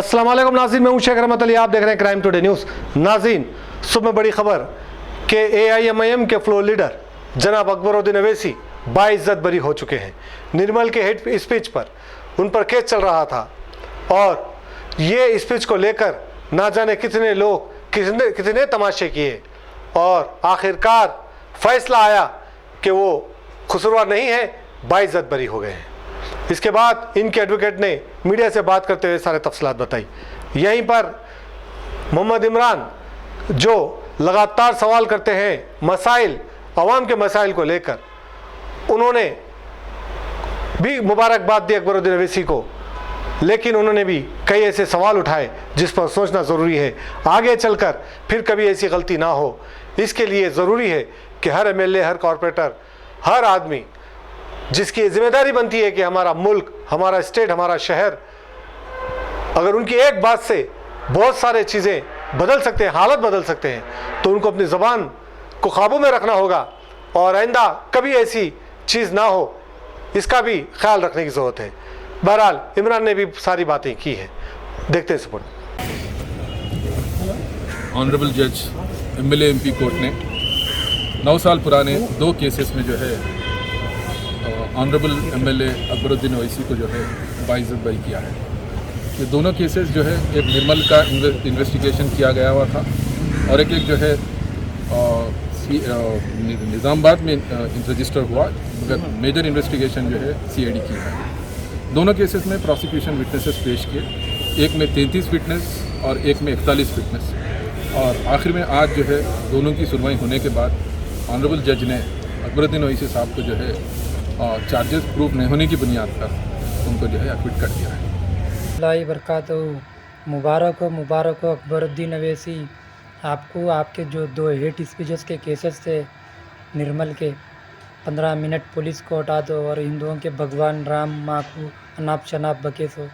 अस्सलाम वालेकुम नाज़रीन, मैं हूं शेख रहमत अली, आप देख रहे हैं क्राइम टुडे न्यूज़। नाज़रीन, सुबह में बड़ी खबर कि AIMIM के फ्लोर लीडर जनाब अकबरुद्दीन अवैसी बाइज्जत बरी हो चुके हैं। निर्मल के हेड स्पीच पर उन पर केस चल रहा था और ये स्पीच को लेकर ना जाने कितने लोग कितने तमाशे किए और आखिरकार फैसला आया कि वो कसूरवार नहीं है, बाइज्जत बरी हो गए हैं। इसके बाद इनके एडवोकेट ने मीडिया से बात करते हुए सारे तफसीलात बताई। यहीं पर मोहम्मद इमरान जो लगातार सवाल करते हैं मसाइल, अवाम के मसाइल को लेकर, उन्होंने भी मुबारकबाद दी अकबरुद्दीन अवैसी को, लेकिन उन्होंने भी कई ऐसे सवाल उठाए जिस पर सोचना ज़रूरी है। आगे चलकर फिर कभी ऐसी गलती ना हो, इसके लिए ज़रूरी है कि हर MLA, हर कॉरपोरेटर, हर आदमी जिसकी जिम्मेदारी बनती है कि हमारा मुल्क, हमारा स्टेट, हमारा शहर, अगर उनकी एक बात से बहुत सारे चीज़ें बदल सकते हैं, हालत बदल सकते हैं, तो उनको अपनी ज़बान को काबू में रखना होगा और आइंदा कभी ऐसी चीज़ ना हो, इसका भी ख्याल रखने की ज़रूरत है। बहरहाल इमरान ने भी सारी बातें की हैं, देखते हैं सपोर्ट। ऑनरेबल जज MLA MP कोर्ट ने 9 साल पुराने 2 केसेस में जो है ऑनरेबल MLA अकबरुद्दीन अवैसी को जो है बाइज्जत बरी किया है। ये दोनों केसेस जो है, एक निर्मल का इन्वेस्टिगेशन किया गया हुआ था और एक जो है निज़ामाबाद में रजिस्टर हुआ, मगर मेजर इन्वेस्टिगेशन जो है CID की है। दोनों केसेस में प्रोसिक्यूशन विटनेसेस पेश किए, एक में 33 विटनेस और एक में 41 विटनेस, और आखिर में आज जो है दोनों की सुनवाई होने के बाद ऑनरेबल जज ने अकबरुद्दीन अवैसी साहब को जो है चार्जेस प्रूफ नहीं होने की बुनियाद पर उनको जो है एक्विट कर दिया है। अल्लाह बरकातहू। मुबारक हो अकबरुद्दीन अवैसी, आपको आपके जो 2 हेट स्पीचेस के केसेस थे निर्मल के, 15 मिनट पुलिस को हटा दो और हिंदुओं के भगवान राम माँ को अनाप शनाप बके सो,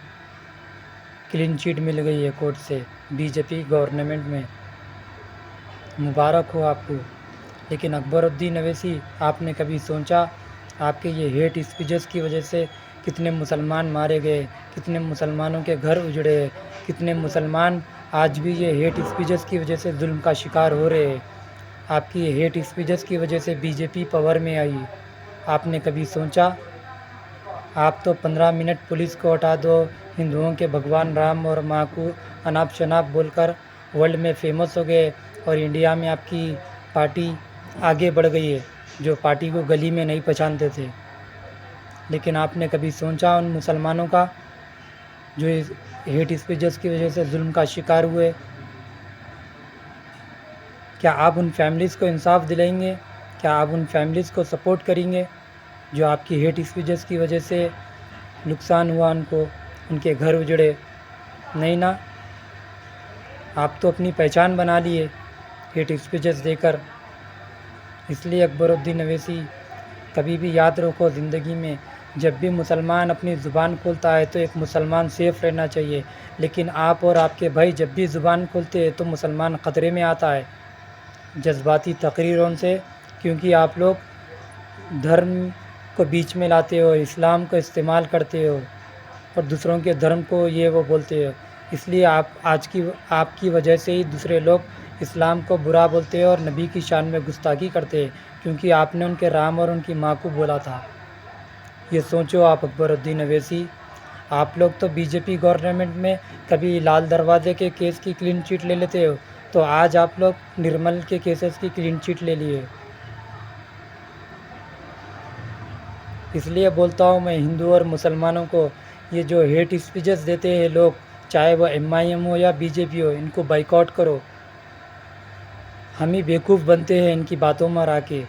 क्लीन चिट मिल गई है कोर्ट से BJP गवर्नमेंट में। मुबारक हो आपको। लेकिन अकबरुद्दीन अवैसी, आपने कभी सोचा आपके ये हेट स्पीचेस की वजह से कितने मुसलमान मारे गए, कितने मुसलमानों के घर उजड़े, कितने मुसलमान आज भी ये हेट स्पीचेस की वजह से जुल्म का शिकार हो रहे हैं। आपकी ये हेट स्पीचेस की वजह से BJP पावर में आई। आपने कभी सोचा? आप तो 15 मिनट पुलिस को हटा दो, हिंदुओं के भगवान राम और माँ को अनाप शनाप बोलकर वर्ल्ड में फेमस हो गए और इंडिया में आपकी पार्टी आगे बढ़ गई है, जो पार्टी को गली में नहीं पहचानते थे। लेकिन आपने कभी सोचा उन मुसलमानों का जो इस हेट स्पीचेस की वजह से जुल्म का शिकार हुए? क्या आप उन फैमिलीज़ को इंसाफ दिलाएंगे? क्या आप उन फैमिलीज़ को सपोर्ट करेंगे जो आपकी हेट स्पीचेस की वजह से नुकसान हुआ, उनको, उनके घर उजड़े? नहीं ना। आप तो अपनी पहचान बना लिए हेट स्पीचेस देकर। इसलिए अकबरुद्दीन अवैसी, कभी भी याद रखो, ज़िंदगी में जब भी मुसलमान अपनी ज़ुबान खोलता है तो एक मुसलमान सेफ़ रहना चाहिए, लेकिन आप और आपके भाई जब भी ज़ुबान खोलते हैं तो मुसलमान ख़तरे में आता है जज्बाती तकरीरों से, क्योंकि आप लोग धर्म को बीच में लाते हो, इस्लाम को इस्तेमाल करते हो और दूसरों के धर्म को ये वो बोलते हो। इसलिए आपकी वजह से ही दूसरे लोग इस्लाम को बुरा बोलते हैं और नबी की शान में गुस्ताखी करते हैं, क्योंकि आपने उनके राम और उनकी माँ को बोला था। ये सोचो आप अकबरुद्दीन अवैसी, आप लोग तो BJP गवर्नमेंट में कभी लाल दरवाजे के केस की क्लीन चिट ले लेते हो, तो आज आप लोग निर्मल के केसेस की क्लीन चिट ले लिए। इसलिए बोलता हूँ मैं हिंदू और मुसलमानों को, ये जो हेट स्पीचेस देते हैं लोग, चाहे वो MIM हो या BJP हो, इनको बाइकआउट करो। हम ही बेवकूफ़ बनते हैं इनकी बातों में आके।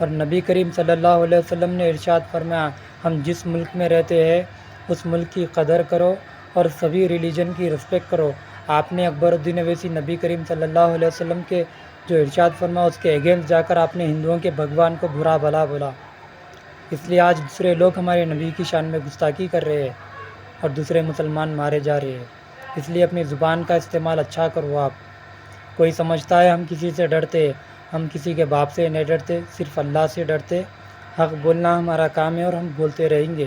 और नबी करीम सल्लल्लाहु अलैहि वसल्लम ने इरशाद फरमाया, हम जिस मुल्क में रहते हैं उस मुल्क की कदर करो और सभी रिलीजन की रिस्पेक्ट करो। आपने अकबरुद्दीन अवैसी नबी करीम सल्लल्लाहु अलैहि वसल्लम के जो इरशाद फरमाया उसके अगेंस्ट जाकर आपने हिंदुओं के भगवान को बुरा भला बोला। इसलिए आज दूसरे लोग हमारे नबी की शान में गुस्ताखी कर रहे हैं और दूसरे मुसलमान मारे जा रहे हैं। इसलिए अपनी ज़ुबान का इस्तेमाल अच्छा करो आप। कोई समझता है हम किसी से डरते, हम किसी के बाप से नहीं डरते, सिर्फ़ अल्लाह से डरते। حق بولنا ہمارا کام ہے اور ہم بولتے رہیں گے.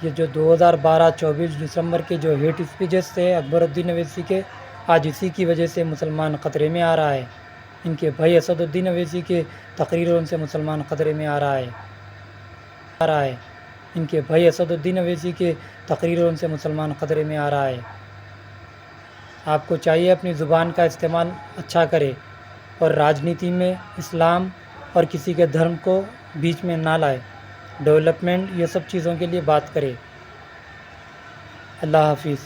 یہ جو 2012-24 دسمبر کے جو ہیٹ اسپیچز تھے اکبر الدین اویسی کے، آج اسی کی وجہ سے مسلمان خطرے میں آ رہا ہے. ان کے بھائی اسد الدین اویسی کے تقریروں سے مسلمان خطرے میں آ رہا ہے. ان کے بھائی اسد الدین اویسی کے تقریروں سے مسلمان خطرے میں آ رہا ہے. آپ کو چاہیے اپنی زبان کا استعمال اچھا کرے اور راجنیتی میں اسلام اور کسی کے دھرم کو بیچ میں نہ لائے. ڈیولپمنٹ یہ سب چیزوں کے لیے بات کرے. اللہ حافظ.